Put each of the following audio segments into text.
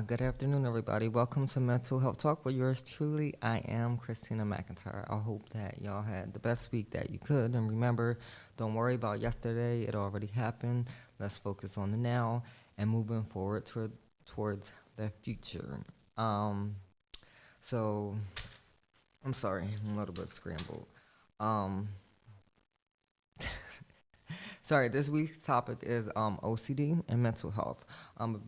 Good afternoon, everybody. Welcome to Mental Health Talk with yours truly. I am Christina McIntyre. I hope that y'all had the best week that you could. And remember, don't worry about yesterday, it already happened. Let's focus on the now and moving forward towards the future. Um, so, I'm sorry, I'm a little bit scrambled. Um, Sorry, this week's topic is OCD and mental health.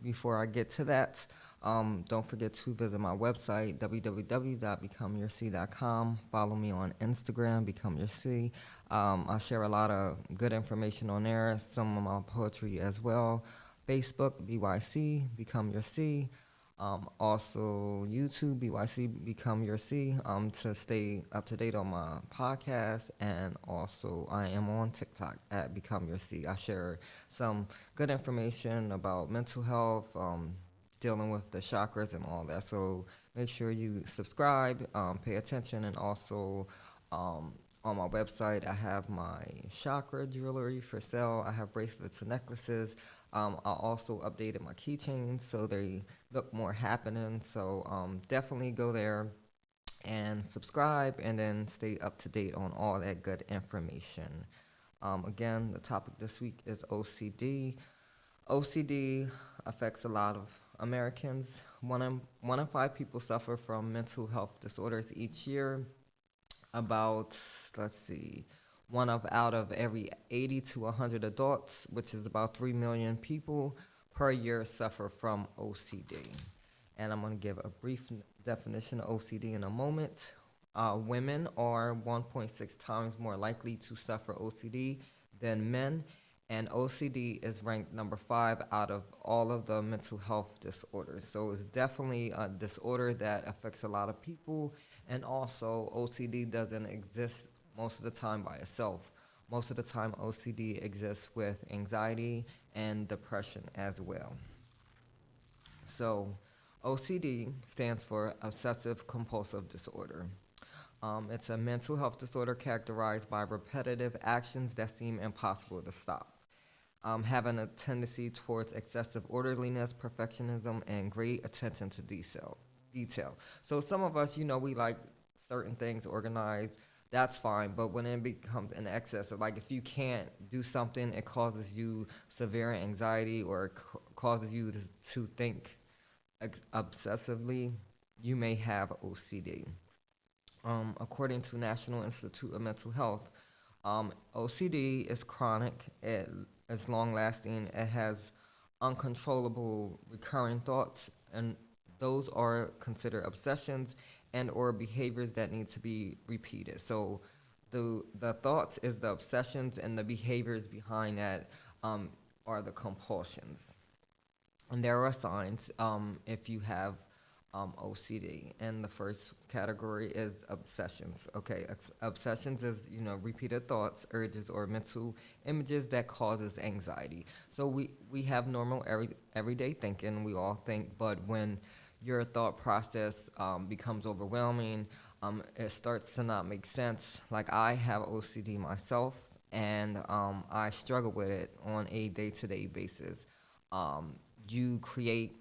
Before I get to that, don't forget to visit my website, www.becomeyourc.com. Follow me on Instagram, Become Your C. I share a lot of good information on there, some of my poetry as well. Facebook, BYC, Become Your C. Also, YouTube, BYC Become Your C, to stay up to date on my podcast. And also, I am on TikTok at Become Your C. I share some good information about mental health, dealing with the chakras and all that. So make sure you subscribe, pay attention, and also on my website, I have my chakra jewelry for sale. I have bracelets and necklaces. I also updated my keychains so they look more happening. So definitely go there and subscribe and then stay up to date on all that good information. Again, the topic this week is OCD. OCD affects a lot of Americans. One in five people suffer from mental health disorders each year. About, let's see, out of every 80 to 100 adults, which is about 3 million people per year, suffer from OCD. And I'm going to give a brief definition of OCD in a moment. Women are 1.6 times more likely to suffer OCD than men, and OCD is ranked number 5 out of all of the mental health disorders. So it's definitely a disorder that affects a lot of people, and also OCD doesn't exist most of the time by itself. Most of the time, OCD exists with anxiety and depression as well. So, OCD stands for Obsessive Compulsive Disorder. It's a mental health disorder characterized by repetitive actions that seem impossible to stop. Having a tendency towards excessive orderliness, perfectionism, and great attention to detail. So some of us, we like certain things organized. That's fine, but when it becomes an excess, like if you can't do something, it causes you severe anxiety or causes you to think obsessively, you may have OCD. According to National Institute of Mental Health, OCD is chronic, it is long lasting, it has uncontrollable recurring thoughts, and those are considered obsessions and or behaviors that need to be repeated. So the thoughts is the obsessions, and the behaviors behind that are the compulsions. And there are signs if you have OCD. And the first category is obsessions. Okay, obsessions is repeated thoughts, urges, or mental images that causes anxiety. So we have normal everyday thinking. We all think, but when your thought process becomes overwhelming, it starts to not make sense. Like I have OCD myself, and I struggle with it on a day-to-day basis. Um, you create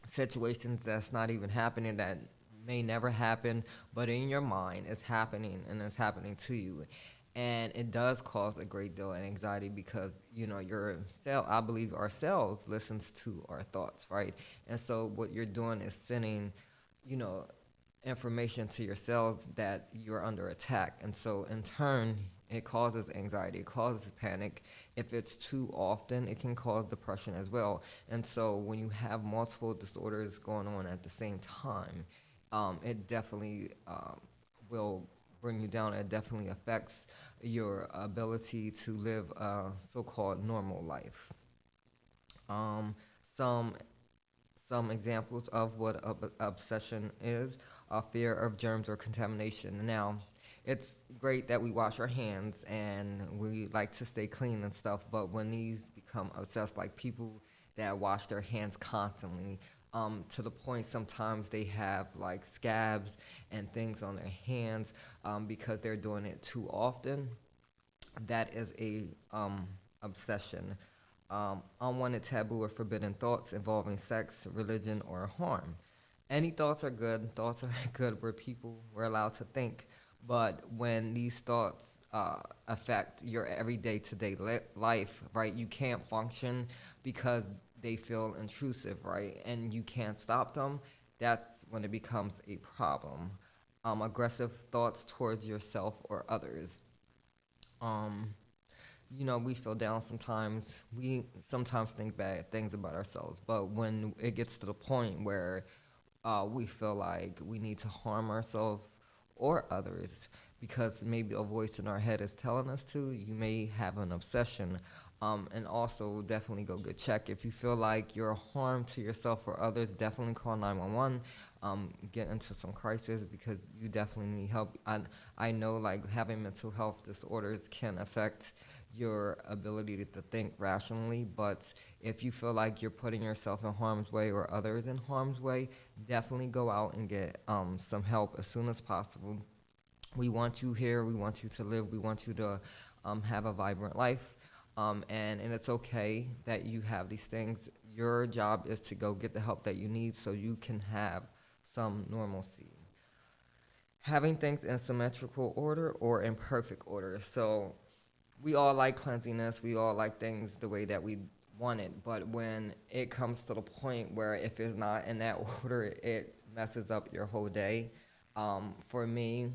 situations that's not even happening, that may never happen, but in your mind it's happening and it's happening to you. And it does cause a great deal of anxiety because, your cell, I believe our cells listens to our thoughts, right? And so what you're doing is sending, you know, information to your cells that you're under attack. And so in turn, it causes anxiety, it causes panic. If it's too often, it can cause depression as well. And so when you have multiple disorders going on at the same time, it definitely will bring you down. It definitely affects your ability to live a so-called normal life. Um, some some examples of what obsession is: a fear of germs or contamination. Now, it's great that we wash our hands and we like to stay clean and stuff, but when these become obsessed, like people that wash their hands constantly, to the point sometimes they have like scabs and things on their hands because they're doing it too often, that is a obsession. unwanted, taboo, or forbidden thoughts involving sex, religion, or harm. Any thoughts are good. Thoughts are good where people were allowed to think. But when these thoughts affect your everyday to day life, right, you can't function because they feel intrusive, right, and you can't stop them. That's when it becomes a problem. Aggressive thoughts towards yourself or others. Um, we feel down sometimes. We sometimes think bad things about ourselves, but when it gets to the point where we feel like we need to harm ourselves or others because maybe a voice in our head is telling us to, you may have an obsession. And also definitely go get checked. If you feel like you're a harm to yourself or others, definitely call 911. Get into some crisis because you definitely need help. I know like having mental health disorders can affect your ability to think rationally, but if you feel like you're putting yourself in harm's way or others in harm's way, definitely go out and get some help as soon as possible. We want you here. We want you to live. We want you to have a vibrant life. And it's okay that you have these things. Your job is to go get the help that you need so you can have some normalcy. Having things in symmetrical order or in perfect order. So we all like cleanliness. We all like things the way that we want it. But when it comes to the point where if it's not in that order, it messes up your whole day. For me,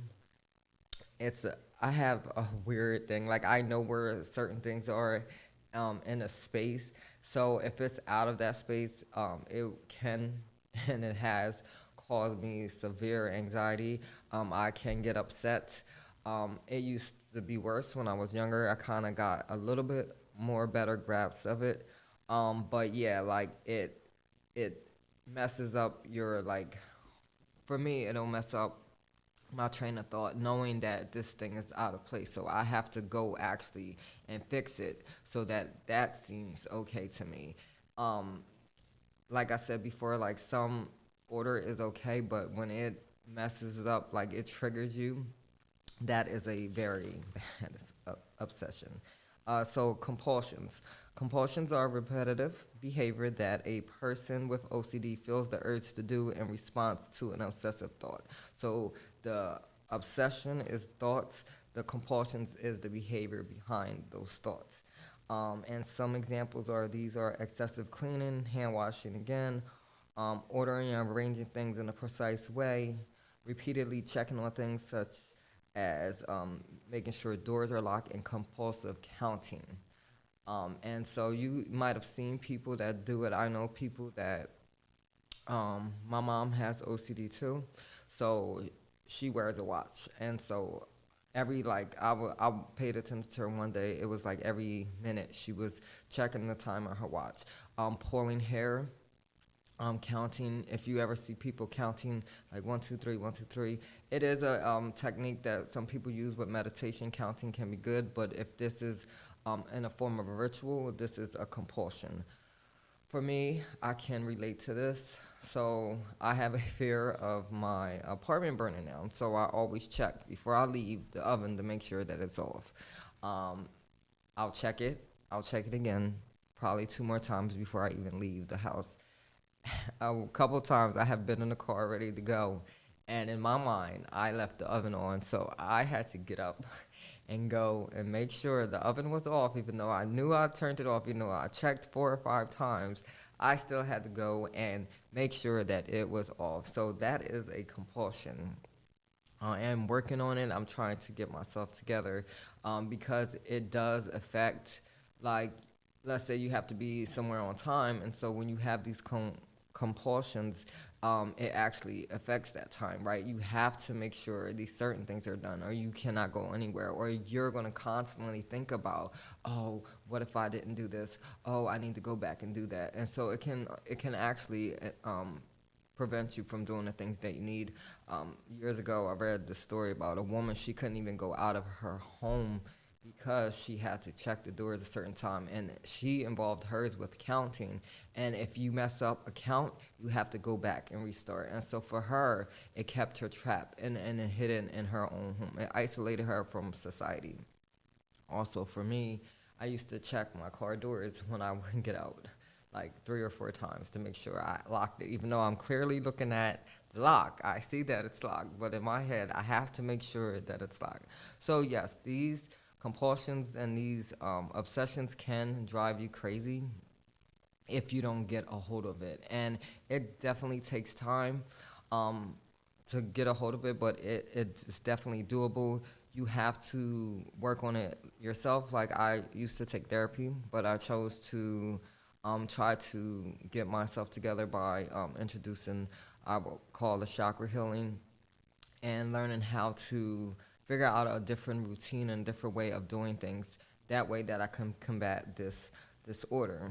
I have a weird thing. Like I know where certain things are in a space. So if it's out of that space, it can and it has caused me severe anxiety. I can get upset. It used to be worse when I was younger. I kind of got a little bit more better grasp of it. But yeah, like it messes up your like. For me, it'll mess up my train of thought knowing that this thing is out of place, so I have to go actually and fix it so that that seems okay to me. um like I said before, like some order is okay, but when it messes up, like it triggers you, that is a very bad obsession. So compulsions. Compulsions are repetitive behavior that a person with OCD feels the urge to do in response to an obsessive thought. So the obsession is thoughts. The compulsions is the behavior behind those thoughts. And some examples are these are excessive cleaning, hand washing again, ordering and arranging things in a precise way, repeatedly checking on things such as making sure doors are locked, and compulsive counting. And so you might have seen people that do it. I know people that my mom has OCD too, so she wears a watch, and so every like I paid attention to her one day. It was like every minute she was checking the time on her watch, pulling hair, counting. If you ever see people counting like 1, 2, 3, 1, 2, 3, it is a technique that some people use with meditation. Counting can be good, but if this is in a form of a ritual, this is a compulsion. For me, I can relate to this. So I have a fear of my apartment burning down. So I always check before I leave the oven to make sure that it's off. Um, I'll check it. I'll check it again, probably two more times before I even leave the house. A couple times I have been in the car ready to go, and in my mind, I left the oven on, so I had to get up and go and make sure the oven was off, even though I knew I turned it off, even though I checked 4 or 5 times. I still had to go and make sure that it was off. So that is a compulsion. I am working on it. I'm trying to get myself together because it does affect, like, let's say you have to be somewhere on time. And so when you have these compulsions, it actually affects that time, right? You have to make sure these certain things are done, or you cannot go anywhere, or you're going to constantly think about, oh, what if I didn't do this? Oh, I need to go back and do that. And so it can actually prevents you from doing the things that you need. Years ago, I read the story about a woman. She couldn't even go out of her home because she had to check the doors a certain time, and she involved hers with counting. And if you mess up a count, you have to go back and restart. And so for her, it kept her trapped and hidden in her own home. It isolated her from society. Also for me, I used to check my car doors when I would get out like 3 or 4 times to make sure I locked it. Even though I'm clearly looking at the lock, I see that it's locked, but in my head, I have to make sure that it's locked. So yes, these compulsions and these obsessions can drive you crazy if you don't get a hold of it. And it definitely takes time um, to get a hold of it, but it's definitely doable. You have to work on it yourself. Like I used to take therapy, but I chose to try to get myself together by introducing, I will call the chakra healing, and learning how to figure out a different routine and different way of doing things. That way that I can combat this disorder.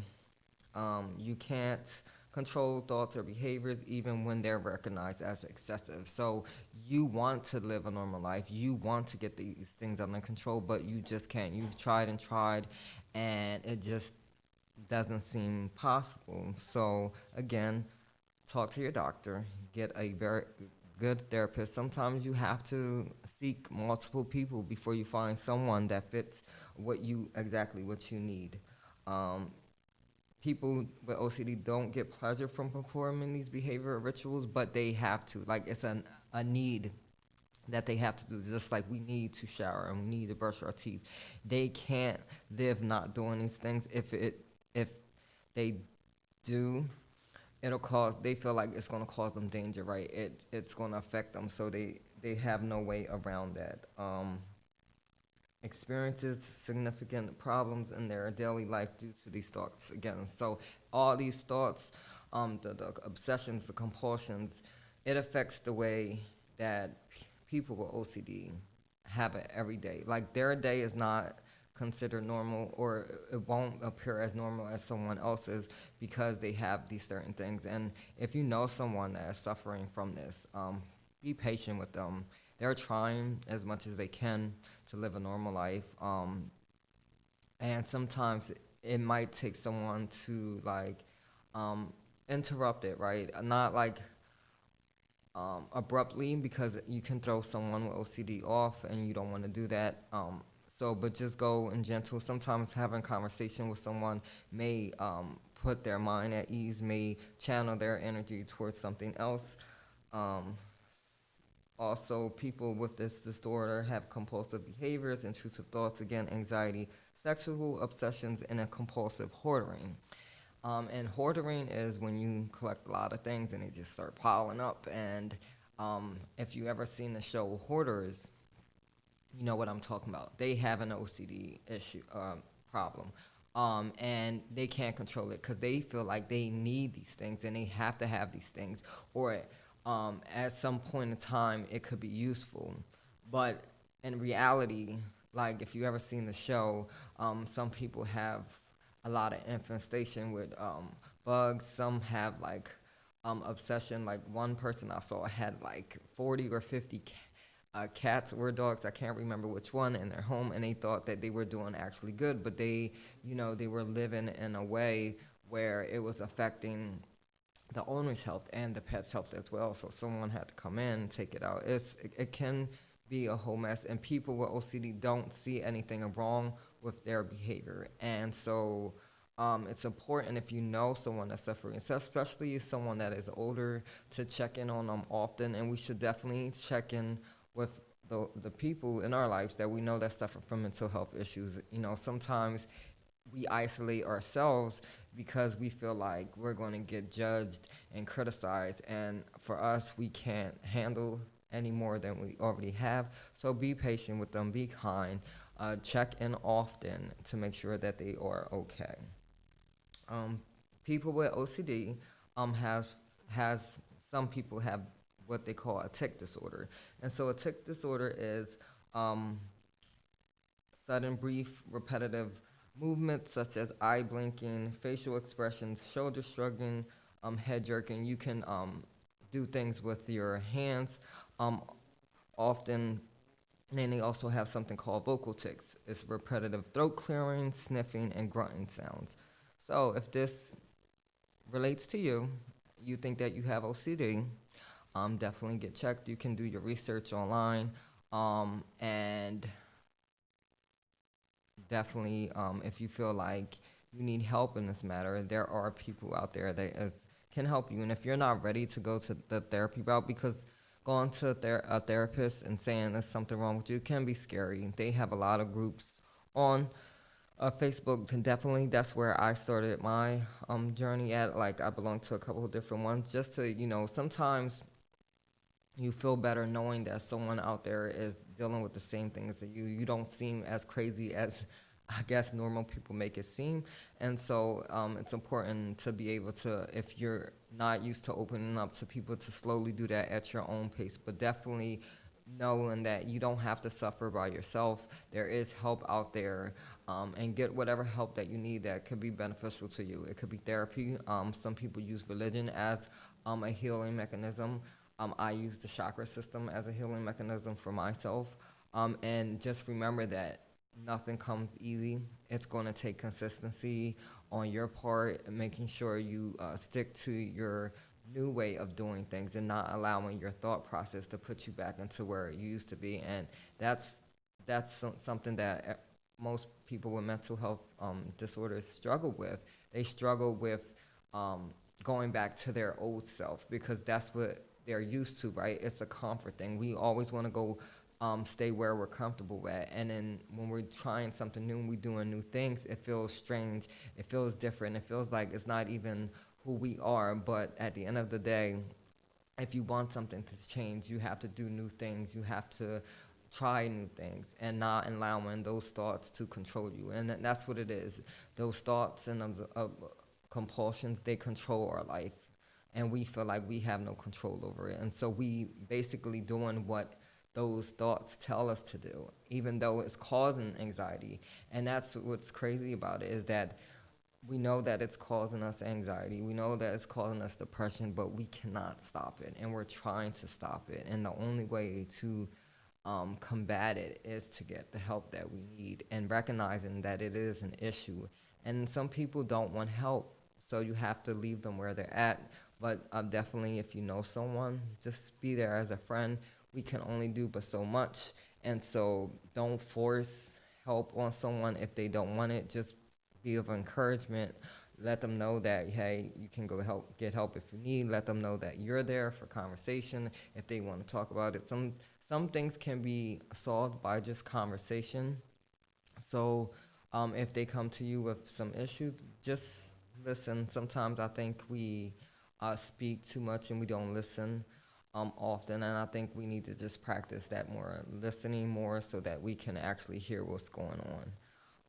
You can't control thoughts or behaviors even when they're recognized as excessive. So you want to live a normal life. You want to get these things under control, but you just can't. You've tried and tried, and it just doesn't seem possible. So again, talk to your doctor, get a very good therapist. Sometimes you have to seek multiple people before you find someone that fits what you need. Um, People with OCD don't get pleasure from performing these behavioral rituals, but they have to. Like it's a need that they have to do, just like we need to shower and we need to brush our teeth. They can't live not doing these things. If they do, it'll cause. They feel like it's gonna cause them danger, right? It's gonna affect them, so they have no way around that. Experiences significant problems in their daily life due to these thoughts again. So all these thoughts, the obsessions, the compulsions, it affects the way that people with OCD have it every day. Like their day is not considered normal, or it won't appear as normal as someone else's because they have these certain things. And if you know someone that is suffering from this, be patient with them. They're trying as much as they can to live a normal life. And sometimes it might take someone to like um, interrupt it, right? Not like abruptly, because you can throw someone with OCD off, and you don't want to do that. But just go in gentle. Sometimes having conversation with someone may put their mind at ease, may channel their energy towards something else. Um, Also, people with this disorder have compulsive behaviors, intrusive thoughts, again, anxiety, sexual obsessions, and a compulsive hoarding. And hoarding is when you collect a lot of things and they just start piling up. And if you ever seen the show Hoarders, you know what I'm talking about. They have an OCD issue problem, and they can't control it because they feel like they need these things and they have to have these things, or at some point in time it could be useful, but in reality, like if you ever seen the show, some people have a lot of infestation with bugs. Some have like obsession. Like one person I saw had like 40 or 50 cats or dogs, I can't remember which one, in their home, and they thought that they were doing actually good, but they were living in a way where it was affecting the owner's health and the pet's health as well. So someone had to come in and take it out. It can be a whole mess, and people with OCD don't see anything wrong with their behavior, and so. It's important if you know someone that's suffering, so especially someone that is older, to check in on them often. And we should definitely check in with the people in our lives that we know that suffer from mental health issues. Sometimes we isolate ourselves because we feel like we're going to get judged and criticized, and for us, we can't handle any more than we already have. So be patient with them, be kind, check in often to make sure that they are okay. um, People with OCD has some people have what they call a tic disorder, and so a tic disorder is um, sudden, brief, repetitive movements such as eye blinking, facial expressions, shoulder shrugging, head jerking. You can do things with your hands. Um, Often, and then they also have something called vocal tics. It's repetitive throat clearing, sniffing, and grunting sounds. So if this relates to you, you think that you have OCD, definitely get checked. You can do your research online, and definitely, if you feel like you need help in this matter, there are people out there that can help you. And if you're not ready to go to the therapy route, because going to a therapist and saying there's something wrong with you can be scary. They have a lot of groups on Facebook. And definitely, that's where I started my journey at. Like, I belong to a couple of different ones, just to, sometimes you feel better knowing that someone out there is dealing with the same things that you. You don't seem as crazy as I guess normal people make it seem. And so it's important to be able to, if you're not used to opening up to people, to slowly do that at your own pace. But definitely knowing that you don't have to suffer by yourself. There is help out there, and get whatever help that you need that could be beneficial to you. It could be therapy. Some people use religion as a healing mechanism. I use the chakra system as a healing mechanism for myself. And just remember that nothing comes easy. It's going to take consistency on your part, making sure you stick to your new way of doing things and not allowing your thought process to put you back into where you used to be. And that's something that most people with mental health disorders struggle with. They struggle with going back to their old self because that's what they're used to, right? It's a comfort thing. We always want to go stay where we're comfortable at. And then when we're trying something new and we're doing new things, it feels strange. It feels different. It feels like it's not even who we are. But at the end of the day, if you want something to change, you have to do new things. You have to try new things and not allowing those thoughts to control you. And that's what it is. Those thoughts and compulsions, they control our life. And we feel like we have no control over it. And so we basically doing what those thoughts tell us to do, even though it's causing anxiety. And that's what's crazy about it, is that we know that it's causing us anxiety. We know that it's causing us depression, but we cannot stop it. And we're trying to stop it. And the only way to combat it is to get the help that we need and recognizing that it is an issue. And some people don't want help, so you have to leave them where they're at. But definitely, if you know someone, just be there as a friend. We can only do but so much. And so don't force help on someone if they don't want it. Just be of encouragement. Let them know that, hey, you can get help if you need. Let them know that you're there for conversation if they want to talk about it. Some things can be solved by just conversation. So if they come to you with some issue, just listen. Sometimes I think we speak too much and we don't listen often, and I think we need to just practice that more, listening more, so that we can actually hear what's going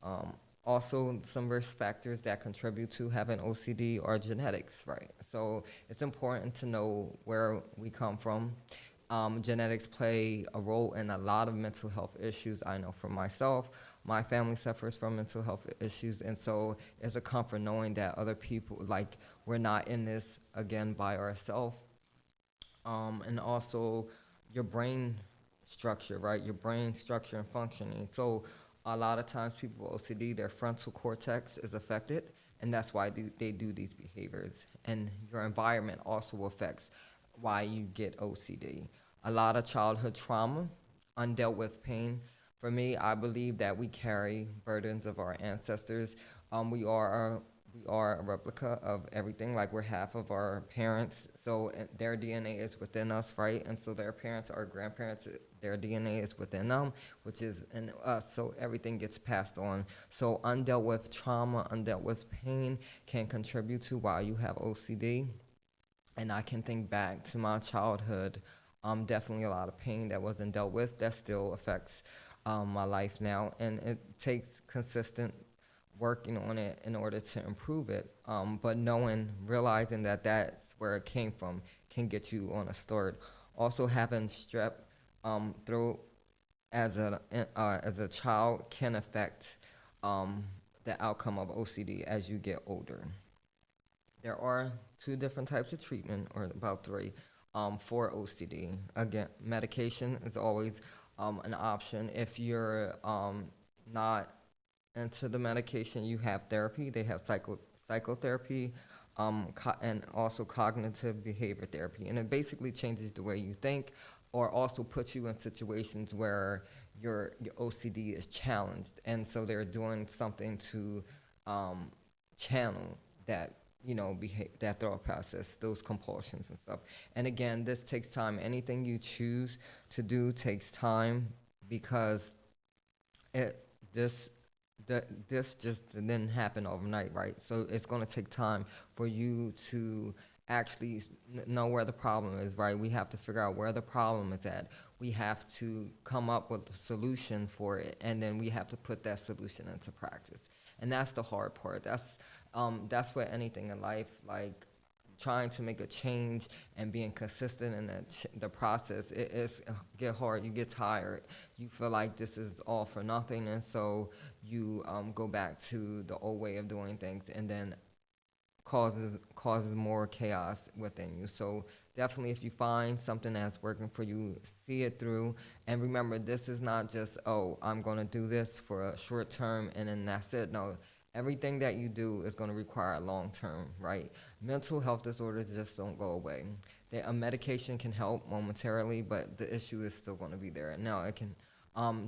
on. Also, some risk factors that contribute to having OCD are genetics, right? So it's important to know where we come from. Genetics play a role in a lot of mental health issues. I know for myself, my family suffers from mental health issues, and so it's a comfort knowing that other people, like, we're not in this again by ourselves. And also your brain structure, right? Your brain structure and functioning. So a lot of times people with OCD, their frontal cortex is affected, and that's why they do these behaviors. And your environment also affects why you get OCD. A lot of childhood trauma, undealt with pain. For me, I believe that we carry burdens of our ancestors. We are a replica of everything. Like, we're half of our parents, so their DNA is within us, right? And so their parents, our grandparents, their DNA is within them, which is in us. So everything gets passed on. So undealt with trauma, undealt with pain can contribute to why you have OCD. And I can think back to my childhood. Definitely a lot of pain that wasn't dealt with that still affects my life now, and it takes consistent working on it in order to improve it. But realizing that that's where it came from can get you on a start. Also, having strep throat as a child can affect the outcome of OCD as you get older. There are two different types of treatment, or about three, for OCD. Again, medication is always an option. If you're not into the medication, you have therapy. They have psychotherapy, and also cognitive behavior therapy. And it basically changes the way you think, or also puts you in situations where your OCD is challenged, and so they're doing something to um, channel that that thought process, those compulsions and stuff. And again, this takes time. Anything you choose to do takes time because it this this just didn't happen overnight, right? So it's going to take time for you to actually know where the problem is, right? We have to figure out where the problem is at. We have to come up with a solution for it, and then we have to put that solution into practice. And that's the hard part. That's what anything in life, like trying to make a change and being consistent in the process, it is get hard. You get tired. You feel like this is all for nothing, and so you go back to the old way of doing things, and then causes more chaos within you. So definitely, if you find something that's working for you, see it through, and remember, this is not just, oh, I'm going to do this for a short term and then that's it. No, everything that you do is going to require long term, right? Mental health disorders just don't go away. A medication can help momentarily, but the issue is still going to be there. Now it can,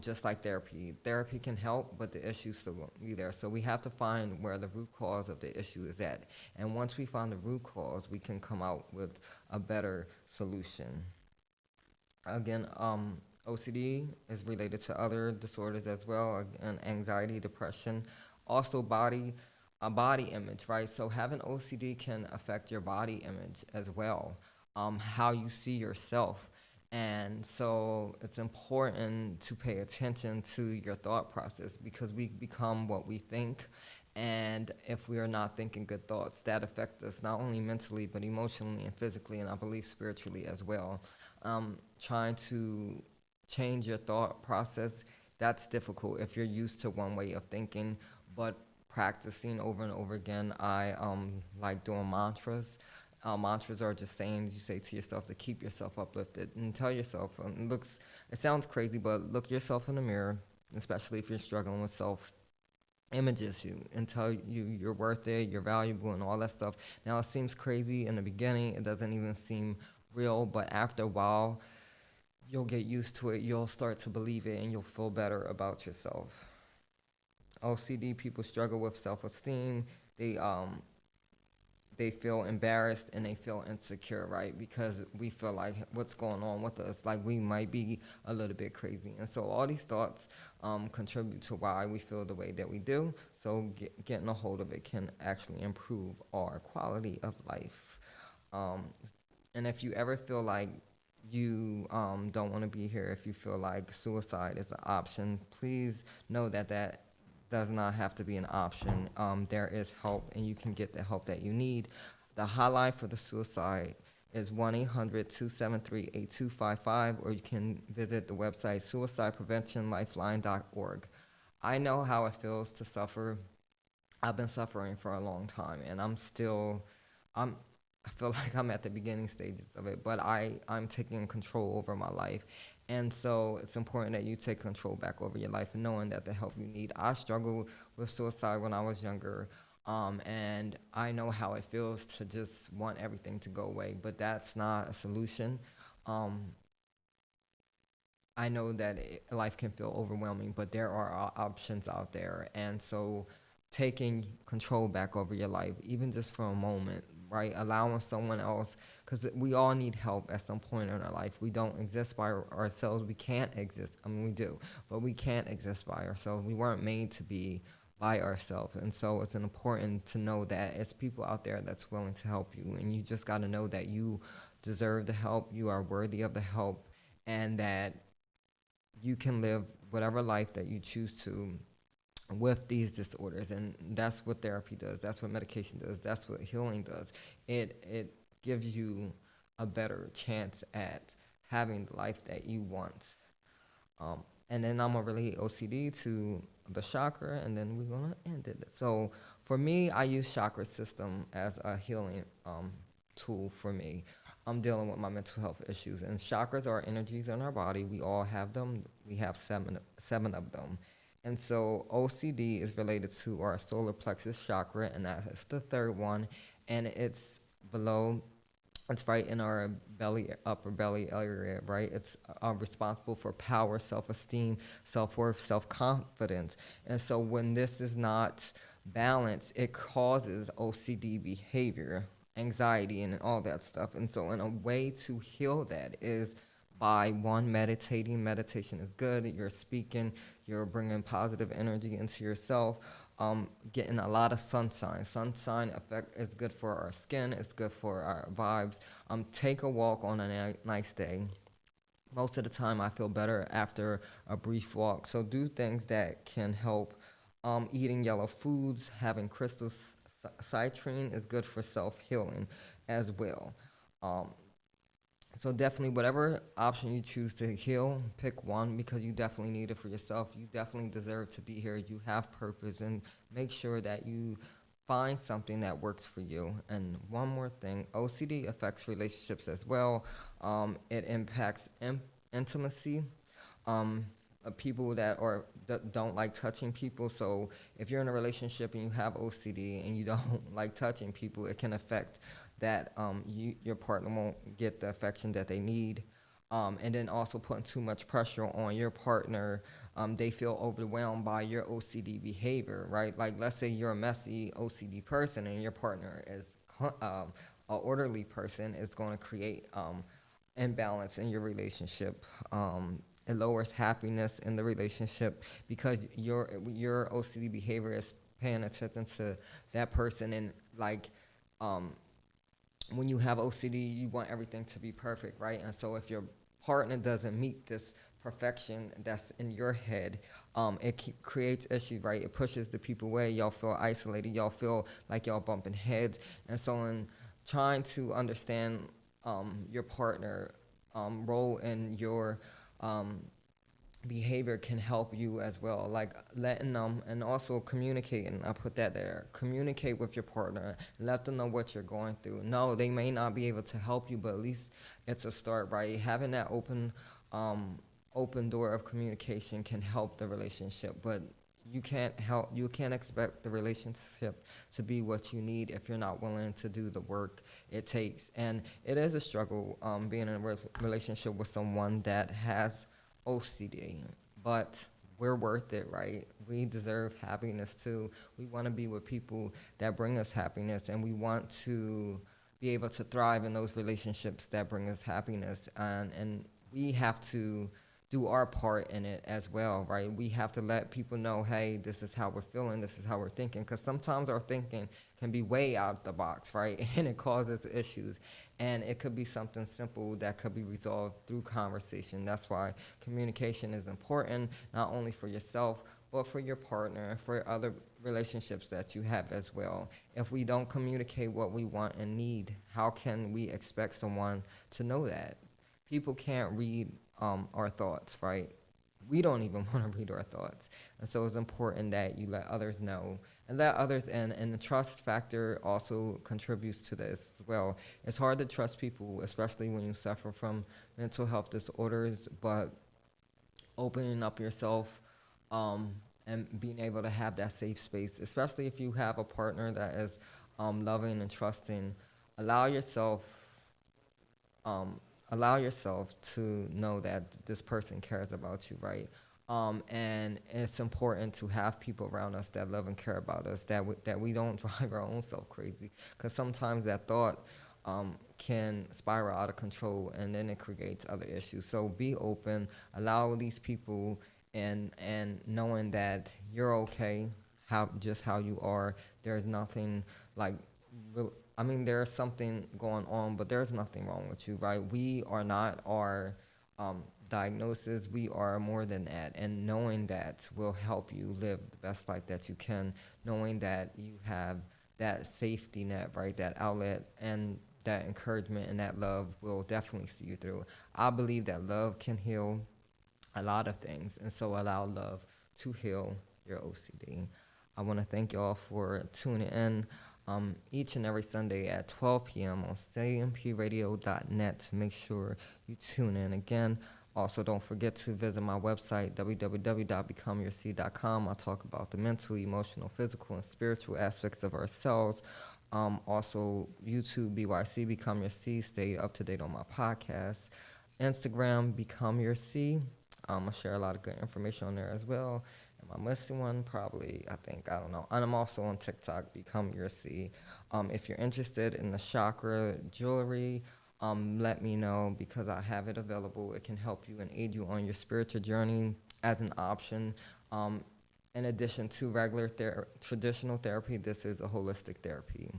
just like therapy. Therapy can help, but the issue still going to be there. So we have to find where the root cause of the issue is at. And once we find the root cause, we can come out with a better solution. Again, OCD is related to other disorders as well, and anxiety, depression, also body image, right? So having OCD can affect your body image as well, how you see yourself. And so it's important to pay attention to your thought process because we become what we think. And if we are not thinking good thoughts, that affect us not only mentally, but emotionally and physically, and I believe spiritually as well. Trying to change your thought process, that's difficult if you're used to one way of thinking, but practicing over and over again, I like doing mantras. Mantras are just sayings you say to yourself to keep yourself uplifted and tell yourself, it sounds crazy, but look yourself in the mirror, especially if you're struggling with self images you and tell you you're worth it, you're valuable, and all that stuff. Now, it seems crazy in the beginning, it doesn't even seem real, but after a while, you'll get used to it, you'll start to believe it, and you'll feel better about yourself. OCD people struggle with self-esteem. They they feel embarrassed and they feel insecure, right? Because we feel like what's going on with us, like we might be a little bit crazy. And so all these thoughts contribute to why we feel the way that we do. So getting a hold of it can actually improve our quality of life. Um, and if you ever feel like you don't want to be here, if you feel like suicide is an option, please know that that does not have to be an option. There is help, and you can get the help that you need. The hotline for the suicide is 1-800-273-8255, or you can visit the website suicidepreventionlifeline.org. I know how it feels to suffer. I've been suffering for a long time, and I'm, I feel like I'm at the beginning stages of it, but I'm taking control over my life. And so it's important that you take control back over your life and knowing that the help you need. I struggled with suicide when I was younger, and I know how it feels to just want everything to go away, but that's not a solution. Um, I know that life can feel overwhelming, but there are options out there. And so taking control back over your life, even just for a moment, right? Allowing someone else, because we all need help at some point in our life. We don't exist by ourselves. We can't exist. I mean, we do, but we can't exist by ourselves. We weren't made to be by ourselves. And so it's important to know that it's people out there that's willing to help you. And you just got to know that you deserve the help, you are worthy of the help, and that you can live whatever life that you choose to with these disorders. And that's what therapy does, that's what medication does, that's what healing does. It gives you a better chance at having the life that you want. And then I'm gonna relate OCD to the chakra, and then we're gonna end it. So for me, I use chakra system as a healing tool for me. I'm dealing with my mental health issues, and chakras are energies in our body. We all have them. We have seven of them. And so OCD is related to our solar plexus chakra, and that's the third one, and it's below It's right in our belly, upper belly area, right? It's responsible for power, self-esteem, self-worth, self-confidence. And so when this is not balanced, it causes OCD behavior, anxiety, and all that stuff. And so in a way to heal that is by one, meditating. Meditation is good. You're speaking, you're bringing positive energy into yourself. Getting a lot of sunshine. Sunshine effect is good for our skin. It's good for our vibes. Take a walk on a nice day. Most of the time, I feel better after a brief walk. So do things that can help. Eating yellow foods, having crystal citrine is good for self healing as well. Um, so definitely, whatever option you choose to heal, pick one because you definitely need it for yourself. You definitely deserve to be here. You have purpose, and make sure that you find something that works for you. And one more thing, OCD affects relationships as well. It impacts intimacy. People that don't like touching people. So if you're in a relationship and you have OCD and you don't like touching people, it can affect that your partner won't get the affection that they need. And then also putting too much pressure on your partner, they feel overwhelmed by your OCD behavior, right? Like, let's say you're a messy OCD person and your partner is a orderly person, is going to create imbalance in your relationship. It lowers happiness in the relationship because your OCD behavior is paying attention to that person, and like um, when you have OCD, you want everything to be perfect, right? And so if your partner doesn't meet this perfection that's in your head, it creates issues, right? It pushes the people away. Y'all feel isolated. Y'all feel like y'all bumping heads. And so in trying to understand your partner role in your um, behavior can help you as well, like letting them, and also communicating. I put that there. Communicate with your partner, let them know what you're going through. No, they may not be able to help you, but at least it's a start, right? Having that open door of communication can help the relationship, but you can't expect the relationship to be what you need if you're not willing to do the work it takes. And it is a struggle being in a relationship with someone that has OCD, but we're worth it, right? We deserve happiness too. We want to be with people that bring us happiness, and we want to be able to thrive in those relationships that bring us happiness. And we have to do our part in it as well, right? We have to let people know, hey, this is how we're feeling, this is how we're thinking, because sometimes our thinking can be way out the box, right? And it causes issues. And it could be something simple that could be resolved through conversation. That's why communication is important, not only for yourself, but for your partner, for other relationships that you have as well. If we don't communicate what we want and need, how can we expect someone to know that? People can't read our thoughts, right? We don't even want to read our thoughts. And so it's important that you let others know and let others in. And the trust factor also contributes to this as well. It's hard to trust people, especially when you suffer from mental health disorders, but opening up yourself and being able to have that safe space, especially if you have a partner that is loving and trusting, allow yourself allow yourself to know that this person cares about you, right? And it's important to have people around us that love and care about us, that we don't drive our own self crazy, because sometimes that thought can spiral out of control, and then it creates other issues. So be open, allow these people, and knowing that you're okay, how you are. There's nothing like real, I mean, there's something going on, but there's nothing wrong with you, right? We are not our diagnosis. We are more than that. And knowing that will help you live the best life that you can, knowing that you have that safety net, right? That outlet and that encouragement and that love will definitely see you through. I believe that love can heal a lot of things, and so allow love to heal your OCD. I want to thank y'all for tuning in each and every Sunday at 12 p.m. on stayinpradio.net. Make sure you tune in again. Also, don't forget to visit my website, www.becomeyourseed.com. I talk about the mental, emotional, physical, and spiritual aspects of ourselves. Also, YouTube, BYC, Become Your C. Stay up to date on my podcast. Instagram, Become Your C. I share a lot of good information on there as well. Am I missing one? Probably, I don't know. And I'm also on TikTok, Become Your C. If you're interested in the chakra jewelry, let me know because I have it available. It can help you and aid you on your spiritual journey as an option. In addition to regular traditional therapy, this is a holistic therapy.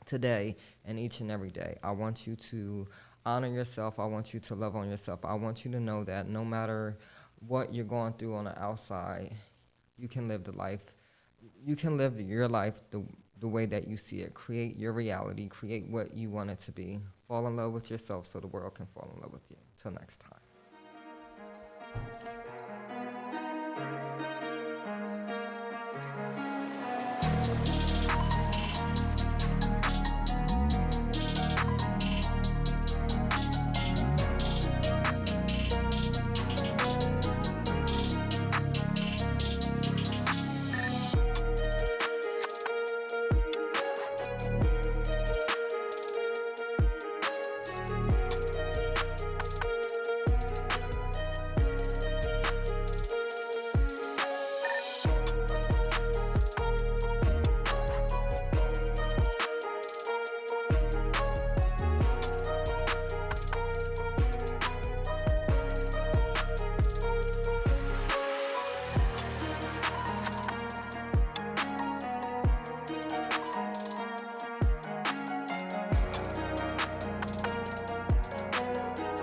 Today and each and every day, I want you to honor yourself. I want you to love on yourself. I want you to know that no matter what you're going through on the outside, you can live the life. You can live your life the way that you see it. Create your reality. Create what you want it to be. Fall in love with yourself so the world can fall in love with you. Until next time.